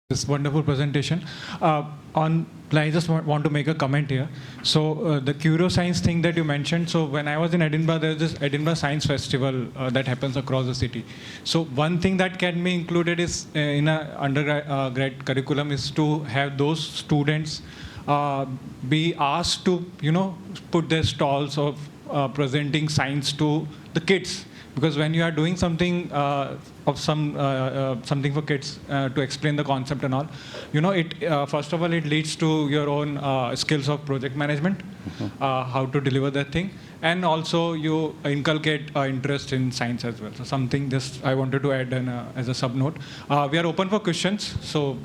this wonderful presentation. I just want to make a comment here. So the Curio Science thing that you mentioned, so when I was in Edinburgh, there's this Edinburgh Science Festival that happens across the city. So one thing that can be included is in an undergrad curriculum is to have those students be asked to, put their stalls of presenting science to the kids. Because when you are doing something something for kids to explain the concept and all, first of all, it leads to your own skills of project management, how to deliver that thing, and also you inculcate interest in science as well. So something just I wanted to add as a sub note. We are open for questions. So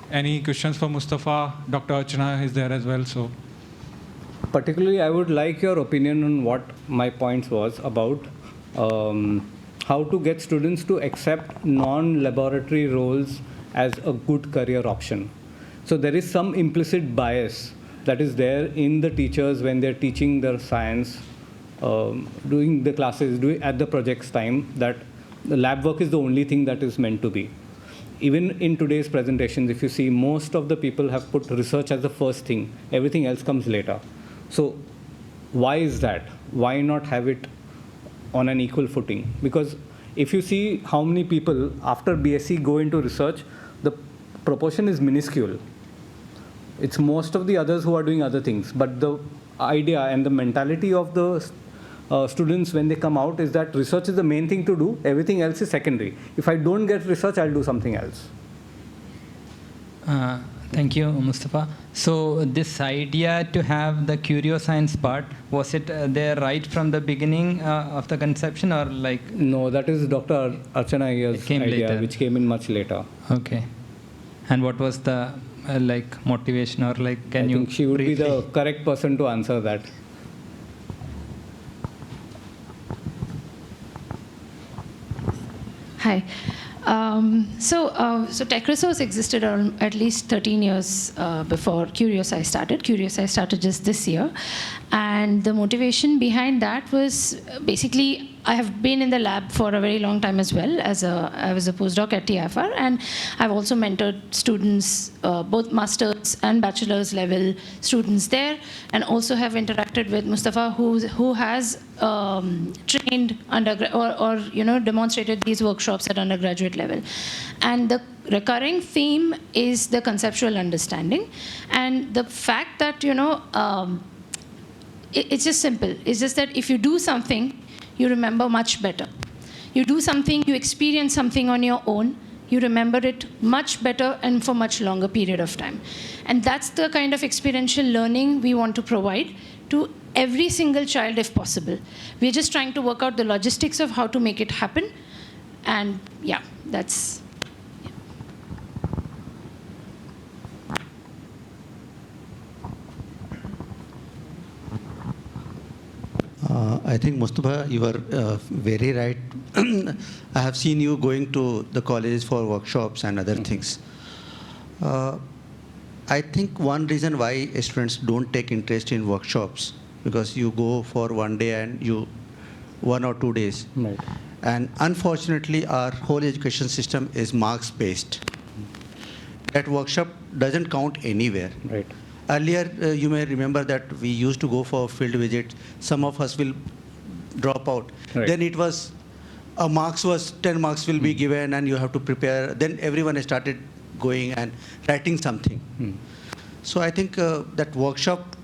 any questions for Mustafa? Dr. Archana is there as well. So particularly, I would like your opinion on what my points was about. How to get students to accept non-laboratory roles as a good career option. So there is some implicit bias that is there in the teachers when they're teaching their science, doing the classes, at the project's time, that the lab work is the only thing that is meant to be. Even in today's presentations, if you see, most of the people have put research as the first thing. Everything else comes later. So why is that? Why not have it on an equal footing? Because if you see how many people after BSc go into research, the proportion is minuscule. It's most of the others who are doing other things. But the idea and the mentality of the students when they come out is that research is the main thing to do, everything else is secondary. If I don't get research, I'll do something else. Thank you, Mustafa. So this idea to have the Curio Science part, was it there right from the beginning of the conception, or like? No, that is Dr. Archana Iyer's idea, later. Which came in much later. Okay. And what was the motivation, or I think she would be the correct person to answer that. Hi. So TechResource existed at least 13 years before CurioSci started. CurioSci started just this year. And the motivation behind that was basically, I have been in the lab for a very long time as well. I was a postdoc at TIFR, and I've also mentored students, both master's and bachelor's level students there, and also have interacted with Mustafa, who has trained undergrad or demonstrated these workshops at undergraduate level. And the recurring theme is the conceptual understanding, and the fact that it's just simple. It's just that if you do something, you remember much better. You do something, you experience something on your own, you remember it much better and for much longer period of time. And that's the kind of experiential learning we want to provide to every single child if possible. We're just trying to work out the logistics of how to make it happen. And yeah, that's... I think, Mustafa, you are very right. I have seen you going to the colleges for workshops and other things. I think one reason why students don't take interest in workshops, because you go for one day and 1 or 2 days. Right. And unfortunately, our whole education system is marks-based. That workshop doesn't count anywhere. Right. Earlier, you may remember that we used to go for field visits. Some of us will drop out. Right. Then it was, 10 marks will be given and you have to prepare. Then everyone started going and writing something. So I think that workshop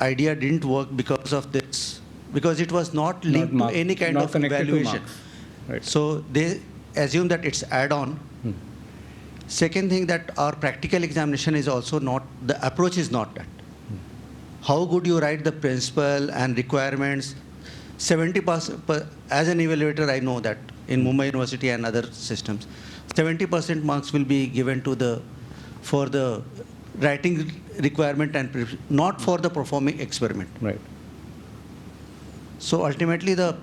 idea didn't work because of this, because it was not linked to any kind of evaluation. Right. So they assume that it's add-on. Second thing, that our practical examination is also not, the approach is not that. How good you write the principle and requirements, 70%, as an evaluator I know that in Mumbai University and other systems, 70% marks will be given to for the writing requirement and not for the performing experiment. Right. So ultimately the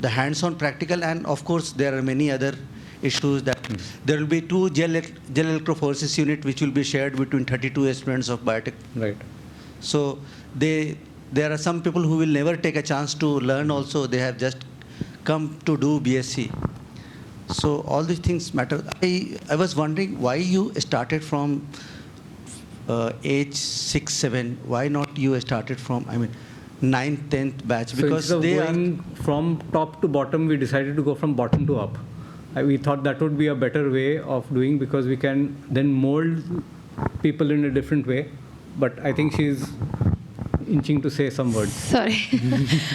hands-on practical, and of course there are many other issues that there will be 2 gel electrophoresis unit which will be shared between 32 students of biotech. Right. So there are some people who will never take a chance to learn also. They have just come to do BSc. So all these things matter. I was wondering why you started from age 6, 7. Why not you started from, I mean, 9th, 10th batch? Because so they going from top to bottom, we decided to go from bottom to up. We thought that would be a better way of doing, because we can then mold people in a different way. But I think she's inching to say some words. Sorry.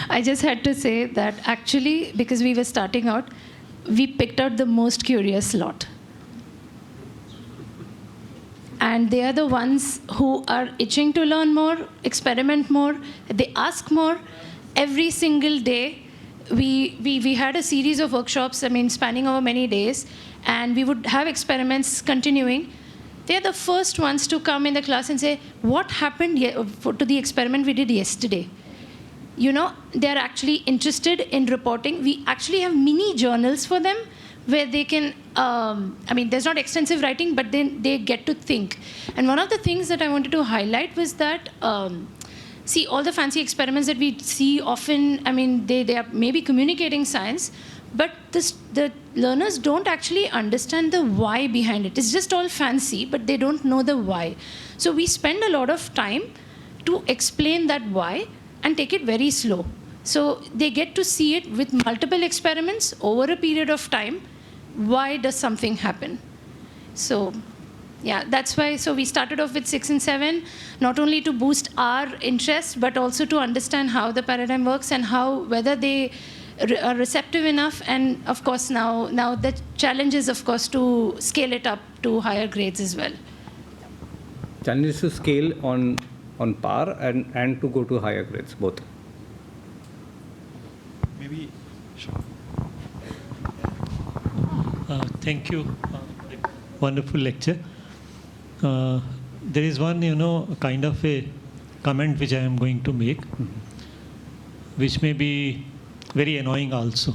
I just had to say that actually, because we were starting out, we picked out the most curious lot. And they are the ones who are itching to learn more, experiment more, they ask more. Every single day, we had a series of workshops, I mean, spanning over many days, and we would have experiments continuing. They're the first ones to come in the class and say, what happened to the experiment we did yesterday? You know, they're actually interested in reporting. We actually have mini journals for them where they can, I mean, there's not extensive writing, but then they get to think. And one of the things that I wanted to highlight was that, see, all the fancy experiments that we see often, I mean, they are maybe communicating science, but the learners don't actually understand the why behind it. It's just all fancy, but they don't know the why. So we spend a lot of time to explain that why and take it very slow. So they get to see it with multiple experiments over a period of time. Why does something happen? So yeah, that's why. So we started off with 6 and 7, not only to boost our interest, but also to understand how the paradigm works and how, whether they are receptive enough. And of course, now the challenge is, of course, to scale it up to higher grades as well. Challenge is to scale on par and to go to higher grades, both. Maybe, sure. Thank you. Wonderful lecture. There is one, kind of a comment which I am going to make, which may be very annoying also.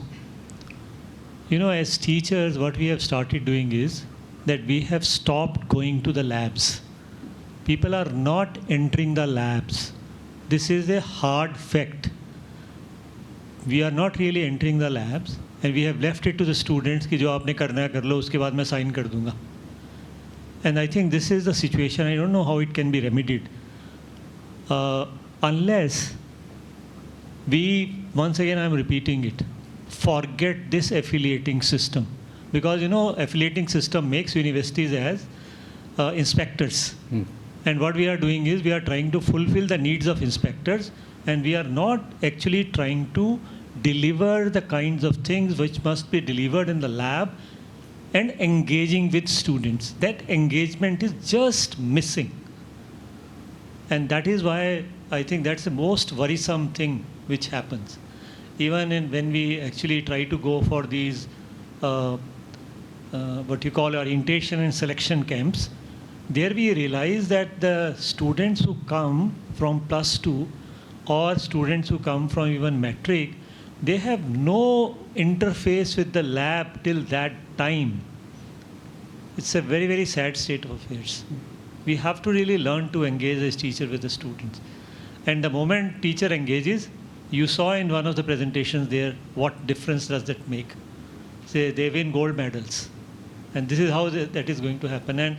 As teachers, what we have started doing is that we have stopped going to the labs. People are not entering the labs. This is a hard fact. We are not really entering the labs, and we have left it to the students कि जो आपने करना है कर लो, उसके बाद मैं sign कर दूँगा. And I think this is the situation. I don't know how it can be remedied. Unless we, once again I'm repeating it, forget this affiliating system. Because affiliating system makes universities as inspectors. And what we are doing is we are trying to fulfill the needs of inspectors, and we are not actually trying to deliver the kinds of things which must be delivered in the lab and engaging with students. That engagement is just missing. And that is why I think that's the most worrisome thing which happens. Even when we actually try to go for these, what you call orientation and selection camps, there we realize that the students who come from +2 or students who come from even matric, they have no interface with the lab till that time. It's a very, very sad state of affairs. We have to really learn to engage as teacher with the students. And the moment teacher engages, you saw in one of the presentations there, what difference does that make? Say they win gold medals. And this is how that is going to happen. And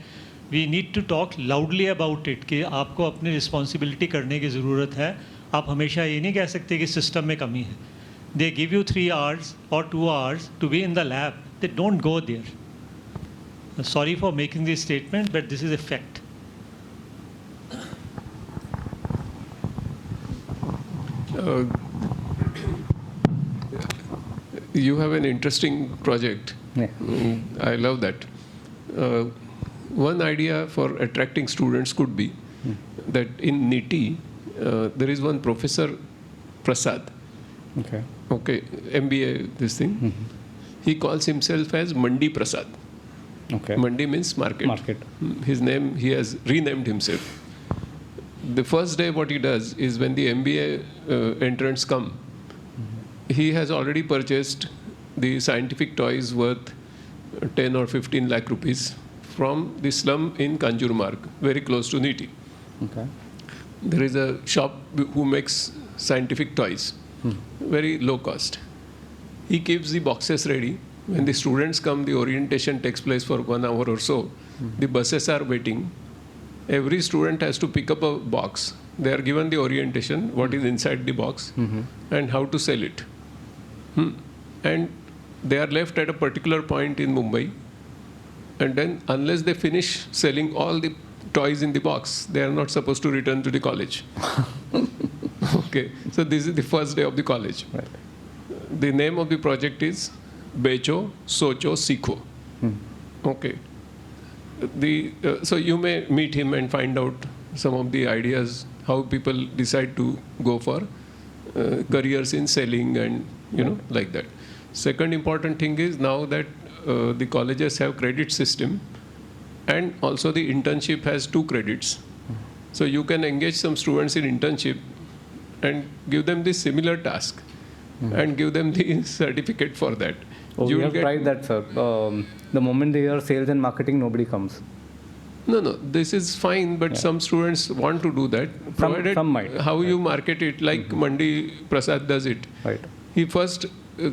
we need to talk loudly about it कि आपको अपनी responsibility करने की ज़रूरत है. आप हमेशा ये नहीं कह सकते कि system में कमी है. They give you 3 hours or 2 hours to be in the lab. They don't go there. Sorry for making this statement, but this is a fact. You have an interesting project. Yeah. I love that. One idea for attracting students could be that in NITI, there is one professor, Prasad. Okay, MBA, this thing. He calls himself as Mandi Prasad. Okay. Mandi means market. His name, he has renamed himself. The first day what he does is when the MBA entrants come, he has already purchased the scientific toys worth 10 or 15 lakh rupees from the slum in Kanjurmarg, very close to NITI. Okay. There is a shop who makes scientific toys, very low cost. He keeps the boxes ready When the students come, the orientation takes place for 1 hour or so. The buses are waiting. Every student has to pick up a box. They are given the orientation, what is inside the box, and how to sell it. And they are left at a particular point in Mumbai. And then, unless they finish selling all the toys in the box, they are not supposed to return to the college. Okay, so this is the first day of the college. Right. The name of the project is Becho, Socho, Sikho. Okay. So you may meet him and find out some of the ideas, how people decide to go for careers in selling and, like that. Second important thing is now that the colleges have credit system, and also the internship has 2 credits. So you can engage some students in internship and give them the similar task and give them the certificate for that. Oh, You we will have tried that, sir. The moment they hear sales and marketing, nobody comes. No, this is fine, but some students want to do that. Provided some might. how you market it, like Mandi Prasad does it. Right. He first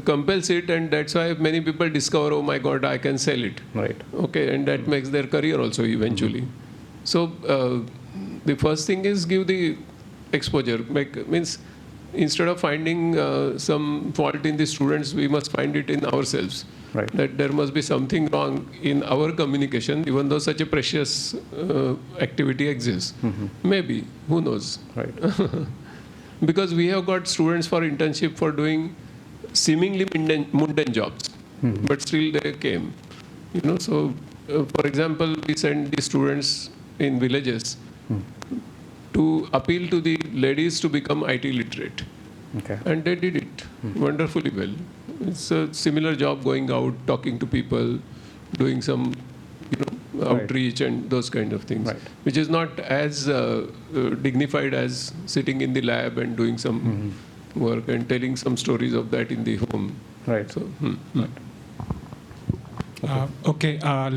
compels it, and that's why many people discover, oh my God, I can sell it. Right. Okay, and that makes their career also eventually. So the first thing is give the exposure. Means instead of finding some fault in the students, we must find it in ourselves. Right. That there must be something wrong in our communication, even though such a precious activity exists. Maybe, who knows? Right. Because we have got students for internship for doing seemingly mundane jobs, but still they came. So for example, we send the students in villages to appeal to the ladies to become IT literate. Okay. And they did it wonderfully well. It's a similar job, going out, talking to people, doing some outreach and those kind of things, Right. which is not as dignified as sitting in the lab and doing some work and telling some stories of that in the home. Right. So, Okay.